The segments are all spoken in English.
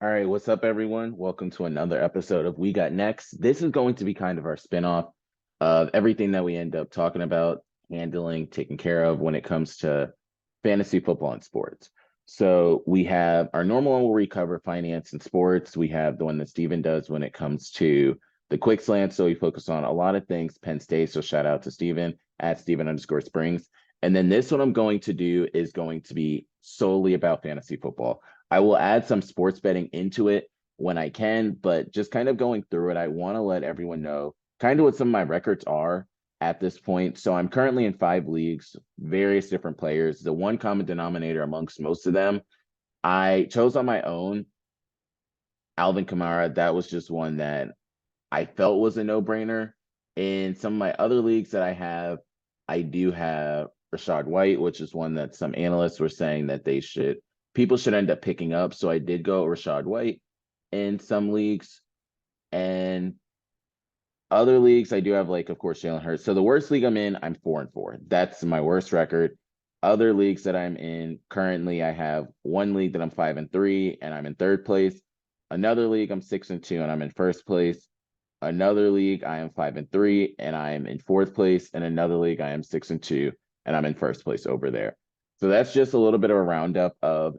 All right, what's up, everyone? Welcome to another episode of We Got Next. This is going to be kind of our spinoff of everything that we end up talking about, handling, taking care of when it comes to fantasy football and sports. So we have our normal one where we cover finance and sports. We have the one that Steven does when it comes to the quick slant. So we focus on a lot of things Penn State. So shout out to Steven at Steven_Springs. And then this one I'm going to do is going to be solely about fantasy football. I will add some sports betting into it when I can, but just kind of going through it, I want to let everyone know kind of what some of my records are at this point. So I'm currently in 5 leagues, various different players. The one common denominator amongst most of them, I chose on my own Alvin Kamara. That was just one that I felt was a no-brainer. In some of my other leagues that I do have Rashad White, which is one that some analysts were saying that people should end up picking up. So I did go Rashad White in some leagues. And other leagues, I do have, like, of course, Jalen Hurts. So the worst league I'm in, I'm 4-4. That's my worst record. Other leagues that I'm in currently, I have one league that I'm 5-3 and I'm in third place. Another league I'm 6-2 and I'm in first place. Another league I am 5-3 and I am in fourth place. And another league I am 6-2 and I'm in first place over there. So that's just a little bit of a roundup of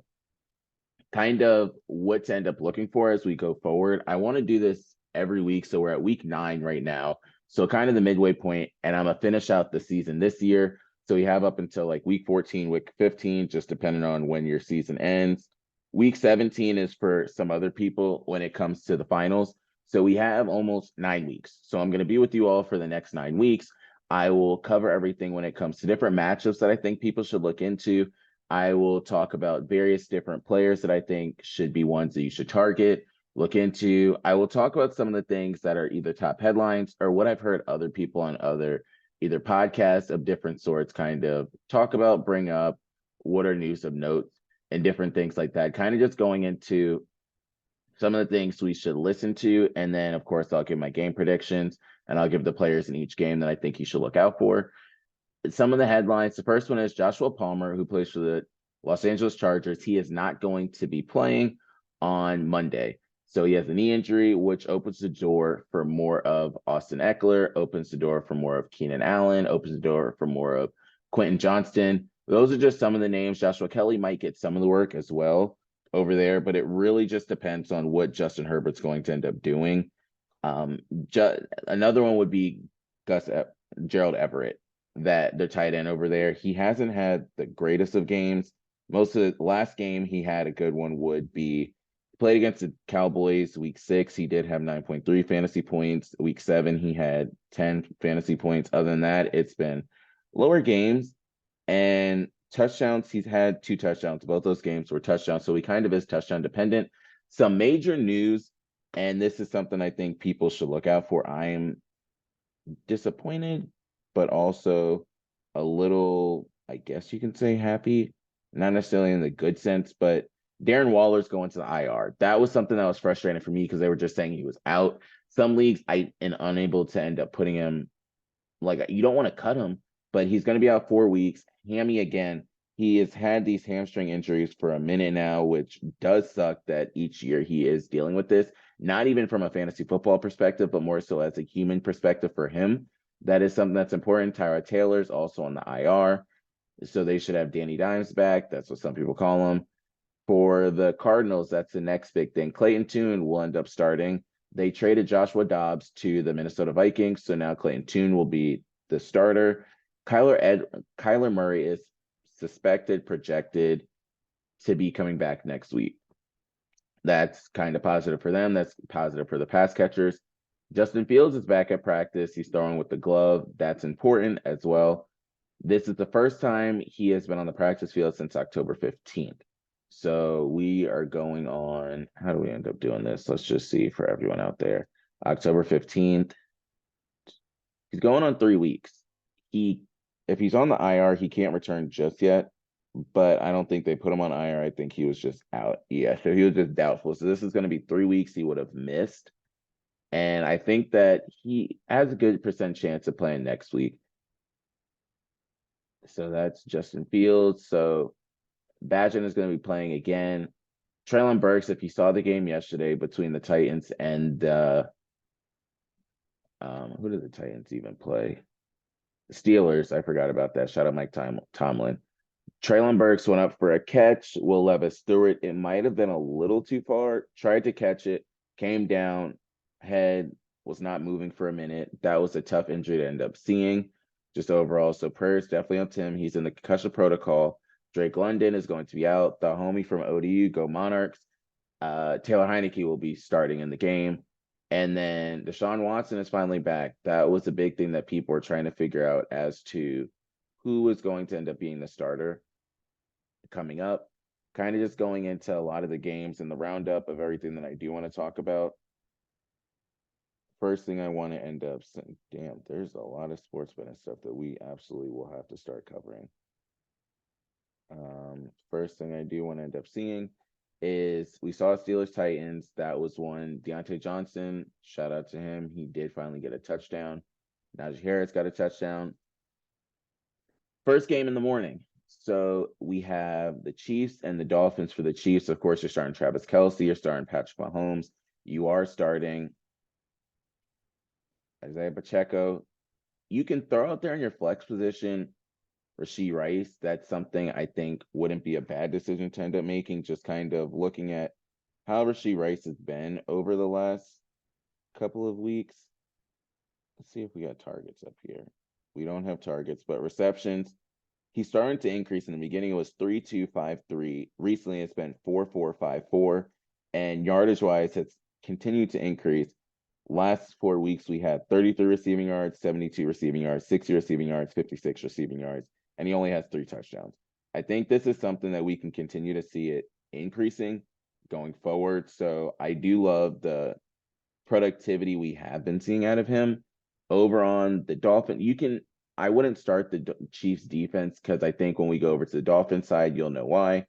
kind of what to end up looking for as we go forward. I want to do this every week. So we're at week 9 right now. So kind of the midway point, and I'm gonna finish out the season this year. So we have up until like week 14, week 15, just depending on when your season ends. Week 17 is for some other people when it comes to the finals. So we have almost 9 weeks. So I'm going to be with you all for the next 9 weeks. I will cover everything when it comes to different matchups that I think people should look into. I will talk about various different players that I think should be ones that you should target, look into. I will talk about some of the things that are either top headlines or what I've heard other people on other either podcasts of different sorts kind of talk about, bring up, what are news of note and different things like that. Kind of just going into some of the things we should listen to. And then, of course, I'll give my game predictions and I'll give the players in each game that I think you should look out for. Some of the headlines. The first one is Joshua Palmer, who plays for the Los Angeles Chargers. He is not going to be playing on Monday. So he has a knee injury, which opens the door for more of Austin Eckler, opens the door for more of Keenan Allen, opens the door for more of Quentin Johnston. Those are just some of the names. Joshua Kelly might get some of the work as well over there, but it really just depends on what Justin Herbert's going to end up doing. Um, Another one would be Gus Gerald Everett, that the tight end over there. He hasn't had the greatest of games. Most of the last game he had a good one would be played against the Cowboys week 6. He did have 9.3 fantasy points. Week 7, he had 10 fantasy points. Other than that, it's been lower games and touchdowns. He's had 2 touchdowns. Both those games were touchdowns. So he kind of is touchdown dependent. Some major news, and this is something I think people should look out for. I am disappointed, but also a little, I guess you can say, happy, not necessarily in the good sense, but Darren Waller's going to the IR. That was something that was frustrating for me because they were just saying he was out. Some leagues I am unable to end up putting him, like, you don't want to cut him, but he's going to be out 4 weeks. Hammy again. He has had these hamstring injuries for a minute now, which does suck that each year he is dealing with this, not even from a fantasy football perspective, but more so as a human perspective for him. That is something that's important. Tyrod Taylor's also on the IR. So they should have Danny Dimes back. That's what some people call him. For the Cardinals, that's the next big thing. Clayton Tune will end up starting. They traded Joshua Dobbs to the Minnesota Vikings, so now Clayton Tune will be the starter. Kyler Murray is suspected, projected to be coming back next week. That's kind of positive for them. That's positive for the pass catchers. Justin Fields is back at practice. He's throwing with the glove. That's important as well. This is the first time he has been on the practice field since October 15th. So we are going on. How do we end up doing this? Let's just see for everyone out there. October 15th. He's going on 3 weeks. He, if he's on the IR, he can't return just yet, but I don't think they put him on IR. I think he was just out. Yeah, so he was just doubtful. So this is going to be 3 weeks he would have missed. And I think that he has a good percent chance of playing next week. So that's Justin Fields. So Badgen is going to be playing again. Treylon Burks, if you saw the game yesterday between the Titans and who did the Titans even play? The Steelers. I forgot about that. Shout out Mike Tomlin. Treylon Burks went up for a catch. Will Levis threw it. It might have been a little too far. Tried to catch it, came down, head was not moving for a minute. That was a tough injury to end up seeing just overall. So prayers definitely up to him. He's in the concussion protocol. Drake London is going to be out. The homie from ODU, go Monarchs. Taylor Heineke will be starting in the game. And then Deshaun Watson is finally back. That was a big thing that people were trying to figure out as to who is going to end up being the starter coming up. Kind of just going into a lot of the games and the roundup of everything that I do want to talk about. First thing I want to end up saying, damn, there's a lot of sports betting stuff that we absolutely will have to start covering. First thing I do want to end up seeing is we saw Steelers Titans. That was one. Deontay Johnson, shout out to him. He did finally get a touchdown. Najee Harris got a touchdown. First game in the morning. So we have the Chiefs and the Dolphins. For the Chiefs, of course, you're starting Travis Kelce. You're starting Patrick Mahomes. You are starting Isaiah Pacheco. You can throw out there in your flex position Rashee Rice. That's something I think wouldn't be a bad decision to end up making, just kind of looking at how Rashee Rice has been over the last couple of weeks. Let's see if we got targets up here. We don't have targets, but receptions, he's starting to increase. In the beginning, it was 3.253. Recently, it's been 4.454. And yardage-wise, it's continued to increase. Last 4 weeks, we had 33 receiving yards, 72 receiving yards, 60 receiving yards, 56 receiving yards, and he only has 3 touchdowns. I think this is something that we can continue to see it increasing going forward. So I do love the productivity we have been seeing out of him. Over on the Dolphins, I wouldn't start the Chiefs defense because I think when we go over to the Dolphins side, you'll know why.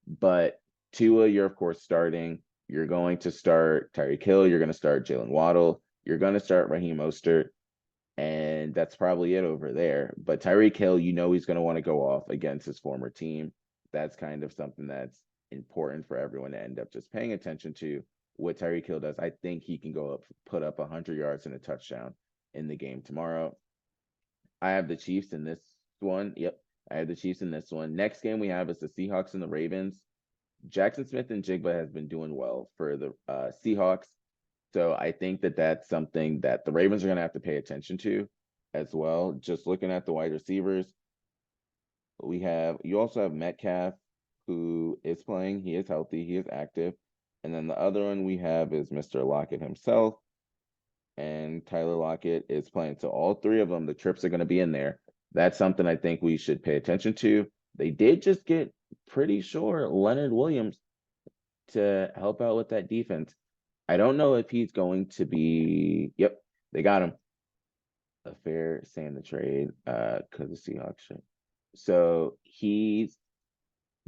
But Tua, you're of course starting. You're going to start Tyreek Hill. You're going to start Jalen Waddle. You're going to start Raheem Mostert. And that's probably it over there. But Tyreek Hill, he's going to want to go off against his former team. That's kind of something that's important for everyone to end up just paying attention to what Tyreek Hill does. I think he can go up, put up 100 yards and a touchdown in the game tomorrow. I have the Chiefs in this one. Yep, I have the Chiefs in this one. Next game we have is the Seahawks and the Ravens. Jackson Smith and Jigba has been doing well for the Seahawks. So I think that that's something that the Ravens are going to have to pay attention to as well. Just looking at the wide receivers, you also have Metcalf, who is playing. He is healthy. He is active. And then the other one we have is Mr. Lockett himself. And Tyler Lockett is playing. So all 3 of them, the trips are going to be in there. That's something I think we should pay attention to. They did just get pretty sure Leonard Williams to help out with that defense. I don't know if he's going to be. Yep, they got him. A fair say in the trade because the Seahawks. So he's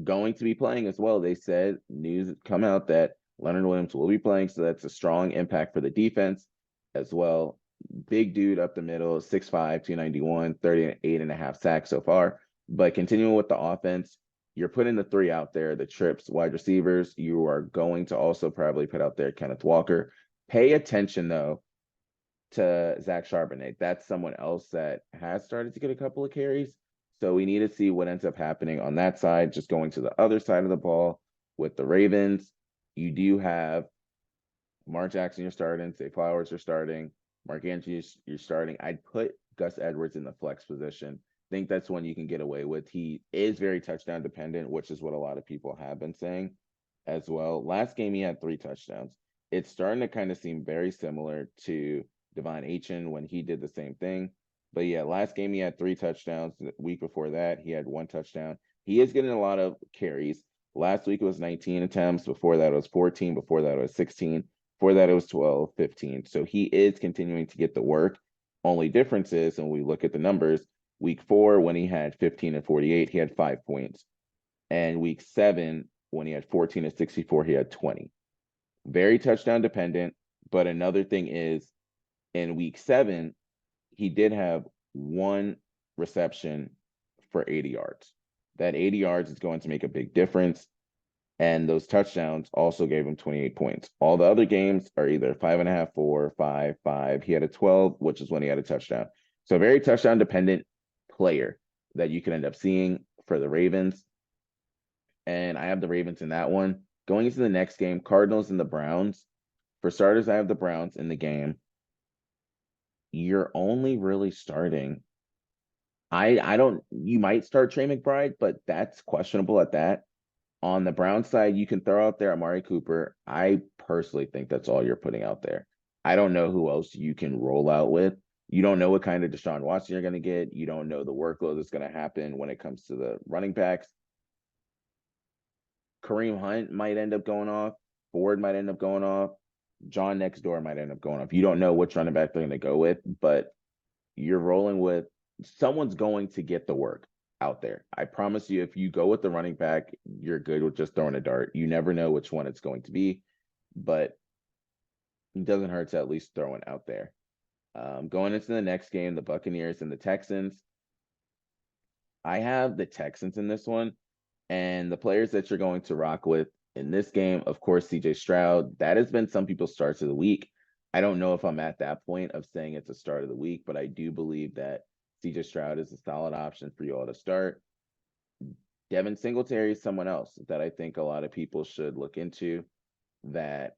going to be playing as well. They said news come out that Leonard Williams will be playing. So that's a strong impact for the defense as well. Big dude up the middle, 6'5", 291, 38.5 sacks so far. But continuing with the offense, you're putting the 3 out there, the trips, wide receivers. You are going to also probably put out there Kenneth Walker. Pay attention, though, to Zach Charbonnet. That's someone else that has started to get a couple of carries. So we need to see what ends up happening on that side. Just going to the other side of the ball with the Ravens, you do have Mark Jackson, you're starting. Zay Flowers, you're starting. Mark Andrews, you're starting. I'd put Gus Edwards in the flex position. I think that's one you can get away with. He is very touchdown dependent, which is what a lot of people have been saying as well. Last game, he had 3 touchdowns. It's starting to kind of seem very similar to Devon Achane when he did the same thing. But yeah, last game, he had 3 touchdowns. The week before that, he had 1 touchdown. He is getting a lot of carries. Last week, it was 19 attempts. Before that, it was 14. Before that, it was 16. Before that, it was 12, 15. So he is continuing to get the work. Only difference is, when we look at the numbers, week 4, when he had 15 and 48, he had 5 points. And week 7, when he had 14 and 64, he had 20. Very touchdown dependent. But another thing is, in week 7, he did have 1 reception for 80 yards. That 80 yards is going to make a big difference. And those touchdowns also gave him 28 points. All the other games are either 5.5, 4, 5, 5. He had a 12, which is when he had a touchdown. So a very touchdown dependent player that you can end up seeing for the Ravens. And I have the Ravens in that one. Going into the next game, Cardinals and the Browns. For starters, I have the Browns in the game. You're only really starting. I don't, you might start Trey McBride, but that's questionable at that. On the Brown side, you can throw out there Amari Cooper. I personally think that's all you're putting out there. I don't know who else you can roll out with. You don't know what kind of Deshaun Watson you're going to get. You don't know the workload that's going to happen when it comes to the running backs. Kareem Hunt might end up going off. Ford might end up going off. John next door might end up going off. You don't know which running back they're going to go with, but you're rolling with someone's going to get the work out there. I promise you, if you go with the running back, you're good with just throwing a dart. You never know which one it's going to be, but it doesn't hurt to at least throw it out there. Going into the next game, the Buccaneers and the Texans. I have the Texans in this one, and the players that you're going to rock with in this game, of course, CJ Stroud. That has been some people's starts of the week. I don't know if I'm at that point of saying it's a start of the week, but I do believe that CJ Stroud is a solid option for you all to start. Devin Singletary is someone else that I think a lot of people should look into. That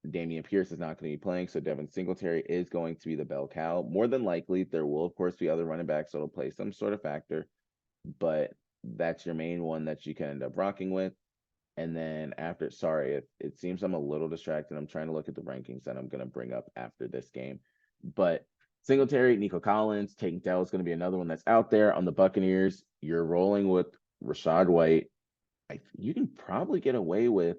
Damian Pierce is not going to be playing, so Devin Singletary is going to be the bell cow. More than likely, there will, of course, be other running backs that will play some sort of factor, but that's your main one that you can end up rocking with. And then after, sorry, it seems I'm a little distracted. I'm trying to look at the rankings that I'm going to bring up after this game. But Singletary, Nico Collins, Tank Dell is going to be another one that's out there. On the Buccaneers, you're rolling with Rashad White. You can probably get away with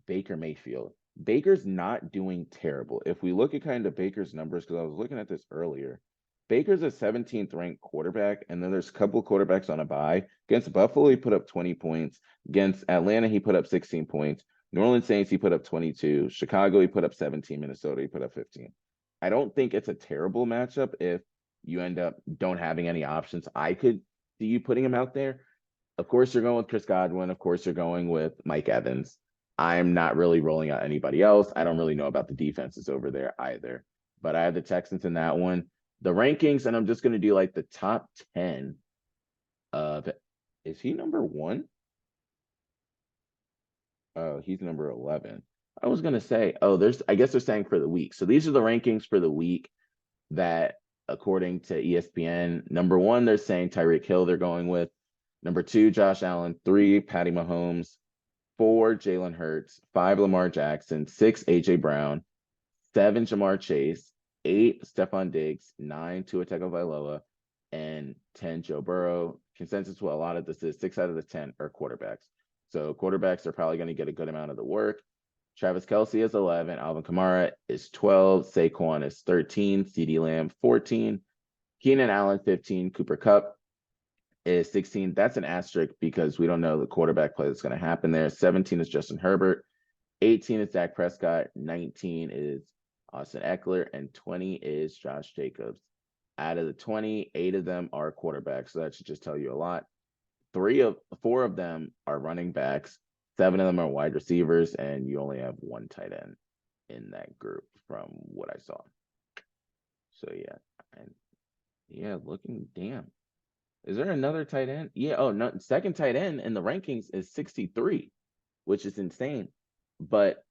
Baker Mayfield. Baker's not doing terrible. If we look at kind of Baker's numbers, because I was looking at this earlier, Baker's a 17th ranked quarterback, and then there's a couple of quarterbacks on a bye. Against Buffalo, he put up 20 points. Against Atlanta, he put up 16 points. New Orleans Saints, he put up 22. Chicago, he put up 17. Minnesota, he put up 15. I don't think it's a terrible matchup if you end up don't having any options. I could see you putting him out there. Of course, you're going with Chris Godwin. Of course, you're going with Mike Evans. I'm not really rolling out anybody else. I don't really know about the defenses over there either. But I have the Texans in that one. The rankings, and I'm just going to do like the top 10 of, is he number one? Oh, he's number 11. I was going to say, I guess they're saying for the week. So these are the rankings for the week that, according to ESPN, number one, they're saying Tyreek Hill they're going with. Number two, Josh Allen. Three, Patty Mahomes. Four, Jalen Hurts. Five, Lamar Jackson. Six, AJ Brown. Seven, Jamar Chase. Eight, Stephon Diggs. Nine, Tua Tagovailoa. And 10, Joe Burrow. Consensus, well, a lot of this is 6 out of the 10 are quarterbacks. So quarterbacks are probably going to get a good amount of the work. Travis Kelce is 11. Alvin Kamara is 12. Saquon is 13. CeeDee Lamb, 14. Keenan Allen, 15. Cooper Kupp is 16. That's an asterisk because we don't know the quarterback play that's going to happen there. 17 is Justin Herbert. 18 is Dak Prescott. 19 is Austin Eckler. And 20 is Josh Jacobs. Out of the 20, 8 of them are quarterbacks. So that should just tell you a lot. 4 of them are running backs. 7 of them are wide receivers. And you only have 1 tight end in that group from what I saw. So looking damn. Is there another tight end? Yeah. Oh, no. Second tight end in the rankings is 63, which is insane. But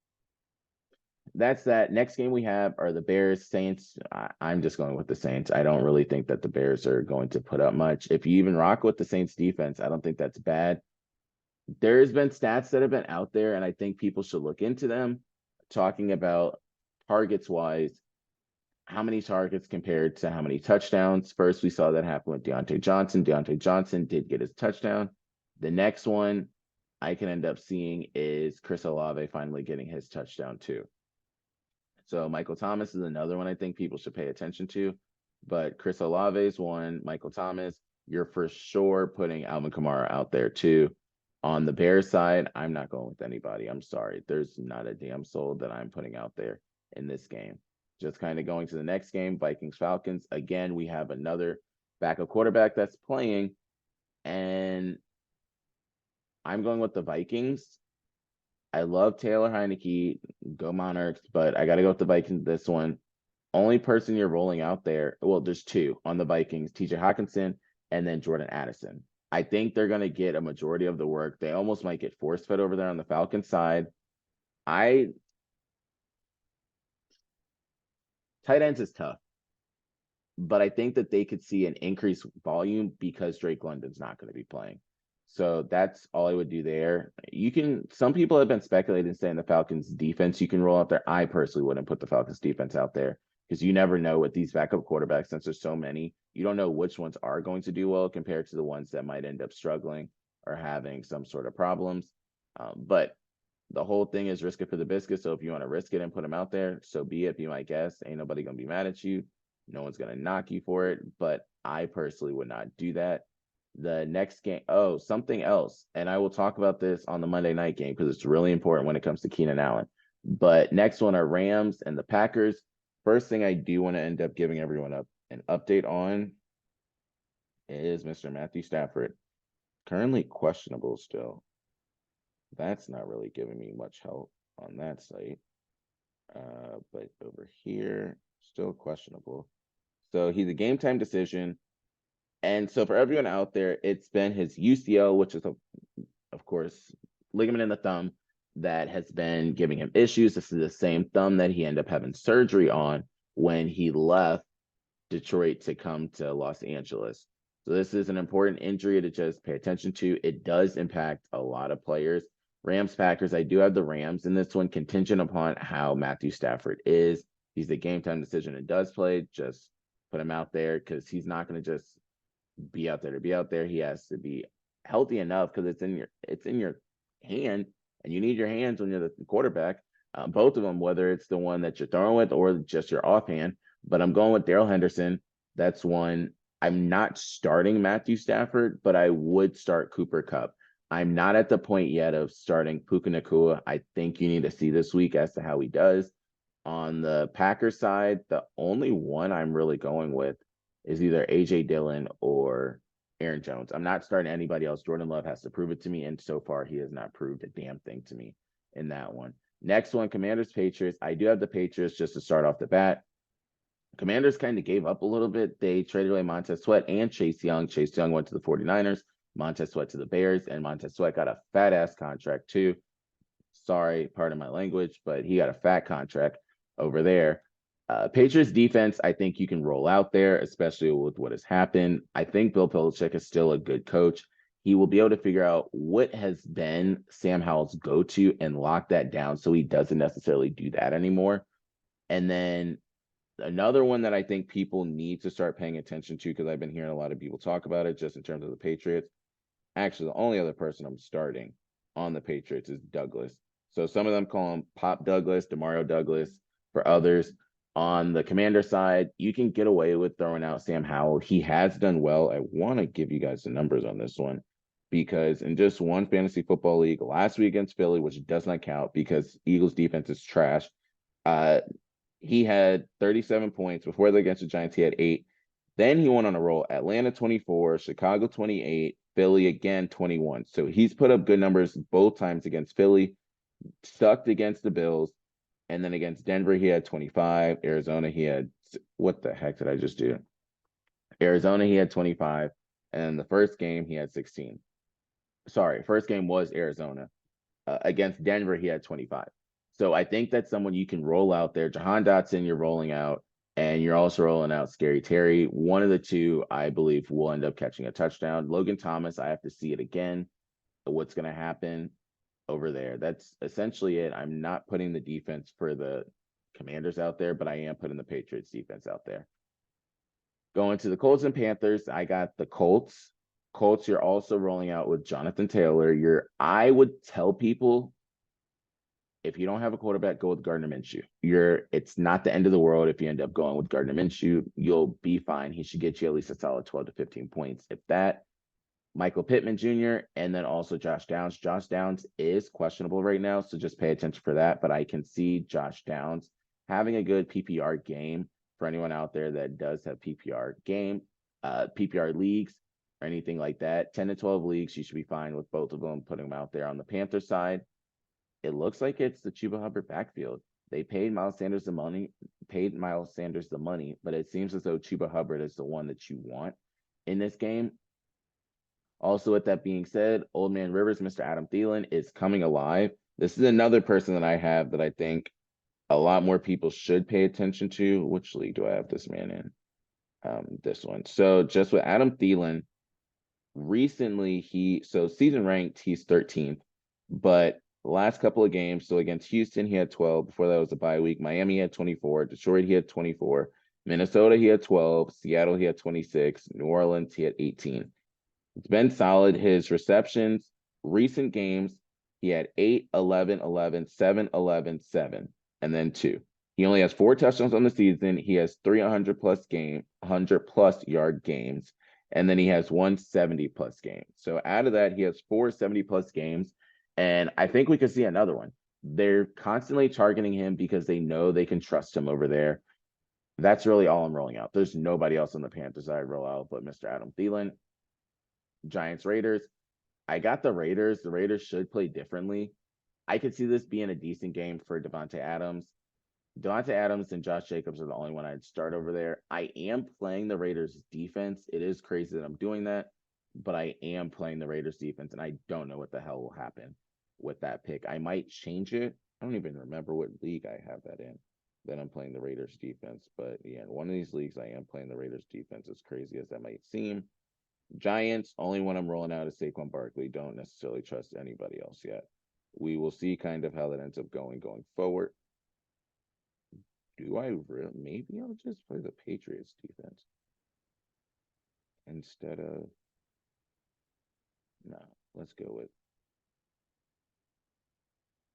that's that. Next game we have are the Bears Saints. I'm just going with the Saints. I don't really think that the Bears are going to put up much. If you even rock with the Saints defense, I don't think that's bad. There's been stats that have been out there, and I think people should look into them, talking about targets wise. How many targets compared to how many touchdowns? First, we saw that happen with Deontay Johnson. Deontay Johnson did get his touchdown. The next one I can end up seeing is Chris Olave finally getting his touchdown too. So Michael Thomas is another one I think people should pay attention to. But Chris Olave is one. Michael Thomas, you're for sure putting Alvin Kamara out there too. On the Bears side, I'm not going with anybody. I'm sorry. There's not a damn soul that I'm putting out there in this game. Just kind of going to the next game, Vikings-Falcons. Again, we have another backup quarterback that's playing, and I'm going with the Vikings. I love Taylor Heineke, go Monarchs, but I got to go with the Vikings this one. Only person you're rolling out there, well, there's two on the Vikings, TJ Hawkinson and then Jordan Addison. I think they're going to get a majority of the work. They almost might get force fed over there on the Falcons side. I Tight ends is tough, but I think that they could see an increased volume because Drake London's not going to be playing. So that's all I would do there. Some people have been speculating saying the Falcons defense you can roll out there. I personally wouldn't put the Falcons defense out there because you never know with these backup quarterbacks, since there's so many, you don't know which ones are going to do well compared to the ones that might end up struggling or having some sort of problems. But the whole thing is risk it for the biscuit. So if you want to risk it and put them out there, so be it. Be my guest. Ain't nobody going to be mad at you. No one's going to knock you for it. But I personally would not do that. The next game, something else. And I will talk about this on the Monday night game because it's really important when it comes to Keenan Allen. But next one are Rams and the Packers. First thing I do want to end up giving everyone an update on is Mr. Matthew Stafford. Currently questionable still. That's not really giving me much help on that site. But over here, still questionable. So he's a game time decision. And so for everyone out there, it's been his UCL, which is, of course, ligament in the thumb that has been giving him issues. This is the same thumb that he ended up having surgery on when he left Detroit to come to Los Angeles. So this is an important injury to just pay attention to. It does impact a lot of players. Rams, Packers, I do have the Rams in this one, contingent upon how Matthew Stafford is. He's a game time decision and does play. Just put him out there because he's not going to just be out there to be out there. He has to be healthy enough because it's in your hand, and you need your hands when you're the quarterback. Both of them, whether it's the one that you're throwing with or just your offhand. But I'm going with Darrell Henderson. That's one. I'm not starting Matthew Stafford, but I would start Cooper Kupp. I'm not at the point yet of starting Puka Nacua. I think you need to see this week as to how he does. On the Packers side, the only one I'm really going with is either A.J. Dillon or Aaron Jones. I'm not starting anybody else. Jordan Love has to prove it to me, and so far he has not proved a damn thing to me in that one. Next one, Commanders, Patriots. I do have the Patriots just to start off the bat. Commanders kind of gave up a little bit. They traded away Montez Sweat and Chase Young. Chase Young went to the 49ers. Montez Sweat to the Bears, and Montez Sweat got a fat-ass contract too. Sorry, pardon my language, but he got a fat contract over there. Patriots defense, I think you can roll out there, especially with what has happened. I think Bill Belichick is still a good coach. He will be able to figure out what has been Sam Howell's go-to and lock that down so he doesn't necessarily do that anymore. And then another one that I think people need to start paying attention to, because I've been hearing a lot of people talk about it just in terms of the Patriots. Actually, the only other person I'm starting on the Patriots is Douglas. So some of them call him Pop Douglas, Demario Douglas. For others, on the Commander side, you can get away with throwing out Sam Howell. He has done well. I want to give you guys the numbers on this one because in just one fantasy football league, last week against Philly, which does not count because Eagles defense is trash, he had 37 points. Before that against the Giants, he had 8. Then he went on a roll. Atlanta 24, Chicago 28, Philly again 21. So he's put up good numbers both times against Philly, sucked against the Bills, and then against Denver he had 25. Arizona he had, what the heck did I just do? Arizona he had 25, and the first game he had 16. Sorry, first game was Arizona. Against Denver he had 25. So I think that's someone you can roll out there. Jahan Dotson you're rolling out. And you're also rolling out Scary Terry. One of the two, I believe, will end up catching a touchdown. Logan Thomas, I have to see it again. What's going to happen over there? That's essentially it. I'm not putting the defense for the Commanders out there, but I am putting the Patriots defense out there. Going to the Colts and Panthers, I got the Colts. Colts, you're also rolling out with Jonathan Taylor. I would tell people, if you don't have a quarterback, go with Gardner Minshew. It's not the end of the world if you end up going with Gardner Minshew. You'll be fine. He should get you at least a solid 12 to 15 points. If that, Michael Pittman Jr., and then also Josh Downs. Josh Downs is questionable right now, so just pay attention for that. But I can see Josh Downs having a good PPR game for anyone out there that does have PPR leagues or anything like that. 10 to 12 leagues, you should be fine with both of them, putting them out there on the Panther side. it looks like it's the Chuba Hubbard backfield. They paid Miles Sanders the money, but it seems as though Chuba Hubbard is the one that you want in this game. Also, with that being said, Old Man Rivers, Mr. Adam Thielen, is coming alive. This is another person that I have that I think a lot more people should pay attention to. Which league do I have this man in? This one. So just with Adam Thielen, recently season ranked, he's 13th, but last couple of games, so against Houston, he had 12. Before that was a bye week. Miami had 24. Detroit, he had 24. Minnesota, he had 12. Seattle, he had 26. New Orleans, he had 18. It's been solid. His receptions, recent games, he had 8, 11, 11, 7, 11, 7, and then 2. He only has 4 touchdowns on the season. He has 300 plus 100 plus yard games, and then he has 170 plus games. So out of that, he has 470 plus games, and I think we could see another one. They're constantly targeting him because they know they can trust him over there. That's really all I'm rolling out. There's nobody else on the Panthers that I roll out but Mr. Adam Thielen. Giants, Raiders. I got the Raiders. The Raiders should play differently. I could see this being a decent game for Devontae Adams. Devontae Adams and Josh Jacobs are the only one I'd start over there. I am playing the Raiders defense. It is crazy that I'm doing that, but I am playing the Raiders defense, and I don't know what the hell will happen with that pick. I might change it. I don't even remember what league I have that in. Then I'm playing the Raiders defense. But yeah, in one of these leagues, I am playing the Raiders defense, as crazy as that might seem. Giants, only one I'm rolling out is Saquon Barkley. Don't necessarily trust anybody else yet. We will see kind of how that ends up going forward. Do I really? Maybe I'll just play the Patriots defense instead of. No, let's go with.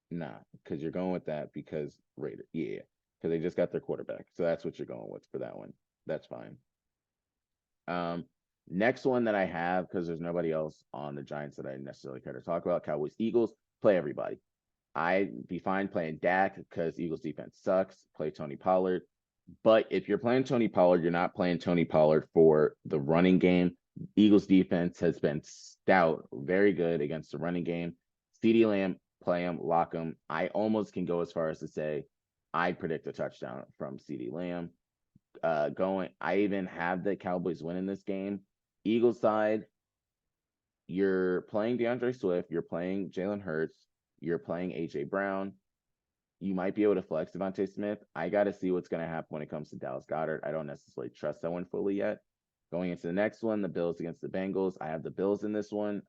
Nah, because you're going with that because Raider. Yeah, because they just got their quarterback. So that's what you're going with for that one. That's fine. Um, Next one that I have, because there's nobody else on the Giants that I necessarily care to talk about. Cowboys, Eagles, play everybody. I'd be fine playing Dak because Eagles defense sucks. Play Tony Pollard. But if you're playing Tony Pollard, you're not playing Tony Pollard for the running game. Eagles defense has been stout, very good against the running game. CeeDee Lamb, play him, lock him. I almost can go as far as to say I predict a touchdown from CeeDee Lamb. I even have the Cowboys winning this game. Eagles side, you're playing DeAndre Swift, you're playing Jalen Hurts, you're playing AJ Brown. You might be able to flex Devontae Smith. I got to see what's going to happen when it comes to Dallas Goedert. I don't necessarily trust that one fully yet. Going into the next one, the Bills against the Bengals. I have the Bills in this one.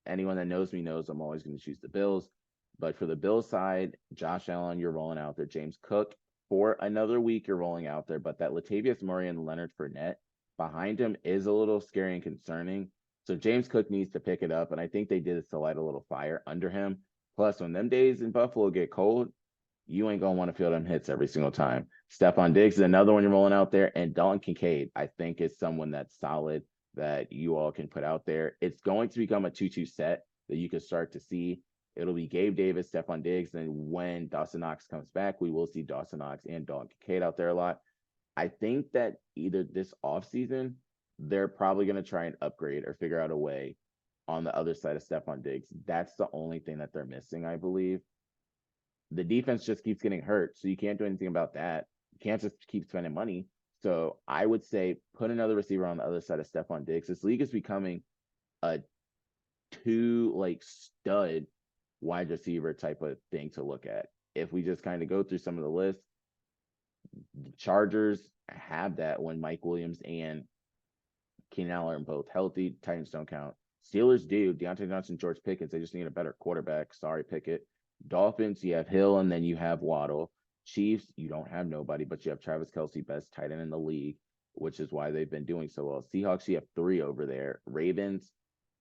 Anyone that knows me knows I'm always going to choose the Bills. But for the Bills side, Josh Allen, you're rolling out there. James Cook, for another week, you're rolling out there. But that Latavius Murray and Leonard Fournette behind him is a little scary and concerning. So James Cook needs to pick it up. And I think they did it to light a little fire under him. Plus, when them days in Buffalo get cold, you ain't going to want to feel them hits every single time. Stephon Diggs is another one you're rolling out there. And Dalton Kincaid, I think, is someone that's solid that you all can put out there. It's going to become a 2-2 set that you can start to see. It'll be Gabe Davis, Stephon Diggs, and when Dawson Knox comes back, we will see Dawson Knox and Dalton Kincaid out there a lot. I think that either this offseason, they're probably going to try and upgrade or figure out a way on the other side of Stephon Diggs. That's the only thing that they're missing, I believe. The defense just keeps getting hurt, so you can't do anything about that. You can't just keep spending money. So I would say put another receiver on the other side of Stephon Diggs. This league is becoming a stud wide receiver type of thing to look at. If we just kind of go through some of the lists, the Chargers have that when Mike Williams and Keenan Allen are both healthy. Titans don't count. Steelers do. Deontay Johnson, George Pickens. They just need a better quarterback. Sorry, Pickett. Dolphins, you have Hill, and then you have Waddle. Chiefs, you don't have nobody, but you have Travis Kelce, best tight end in the league, which is why they've been doing so well. Seahawks, you have 3 over there. Ravens,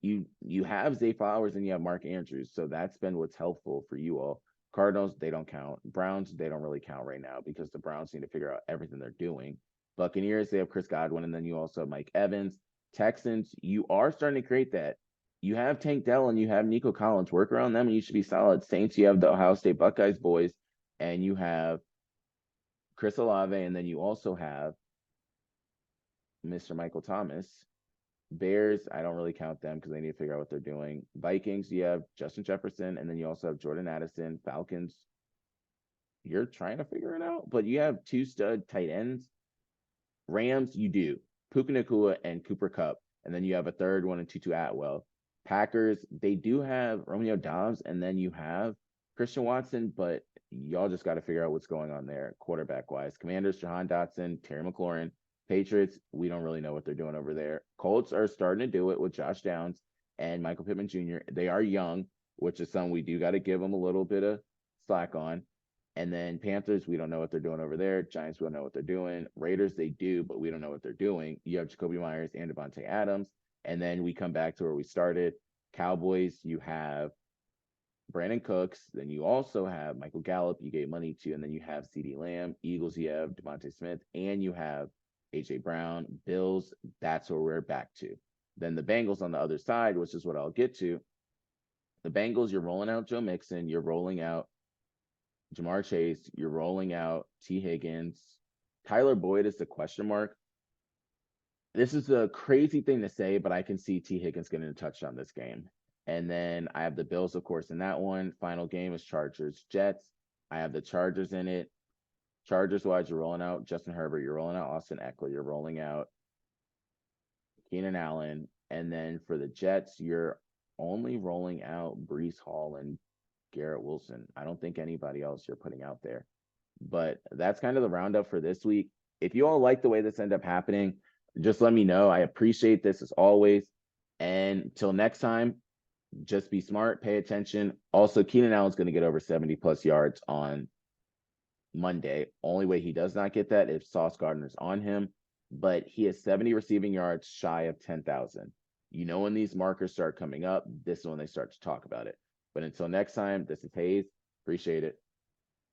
you have Zay Flowers and you have Mark Andrews, so that's been what's helpful for you all. Cardinals, they don't count. Browns, they don't really count right now because the Browns need to figure out everything they're doing. Buccaneers, they have Chris Godwin, and then you also have Mike Evans. Texans, you are starting to create that. You have Tank Dell and you have Nico Collins. Work around them and you should be solid. Saints, you have the Ohio State Buckeyes boys, and you have Chris Olave, and then you also have Mr. Michael Thomas. Bears, I don't really count them because they need to figure out what they're doing. Vikings, you have Justin Jefferson, and then you also have Jordan Addison. Falcons, you're trying to figure it out, but you have two stud tight ends. Rams, you do Puka Nacua and Cooper Cup, and then you have a third one in Tutu Atwell. Packers, they do have Romeo Dobbs, and then you have Christian Watson, but y'all just got to figure out what's going on there, quarterback wise. Commanders, Jahan Dotson, Terry McLaurin. Patriots, we don't really know what they're doing over there. Colts are starting to do it with Josh Downs and Michael Pittman Jr. They are young, which is something we do got to give them a little bit of slack on. And then Panthers, we don't know what they're doing over there. Giants, we don't know what they're doing. Raiders, they do, but we don't know what they're doing. You have Jacoby Myers and Devontae Adams. And then we come back to where we started. Cowboys, you have Brandon Cooks. Then you also have Michael Gallup, you gave money to. And then you have CeeDee Lamb. Eagles, you have Devontae Smith. And you have A.J. Brown. Bills, that's where we're back to. Then the Bengals on the other side, which is what I'll get to. The Bengals, you're rolling out Joe Mixon. You're rolling out Jamar Chase, you're rolling out T. Higgins. Tyler Boyd is the question mark. This is a crazy thing to say, but I can see T. Higgins getting a touchdown this game. And then I have the Bills, of course, in that one. Final game is Chargers Jets. I have the Chargers in it. Chargers wise, you're rolling out Justin Herbert. You're rolling out Austin Eckler. You're rolling out Keenan Allen. And then for the Jets, you're only rolling out Brees Hall and Garrett Wilson. I don't think anybody else you're putting out there. But that's kind of the roundup for this week. If you all like the way this ended up happening, just let me know. I appreciate this as always. And until next time, just be smart, pay attention. Also, Keenan Allen's going to get over 70 plus yards on Monday. Only way he does not get that if Sauce Gardner's on him. But he has 70 receiving yards shy of 10,000. You know, when these markers start coming up, this is when they start to talk about it. But until next time, this is Hayes. Appreciate it.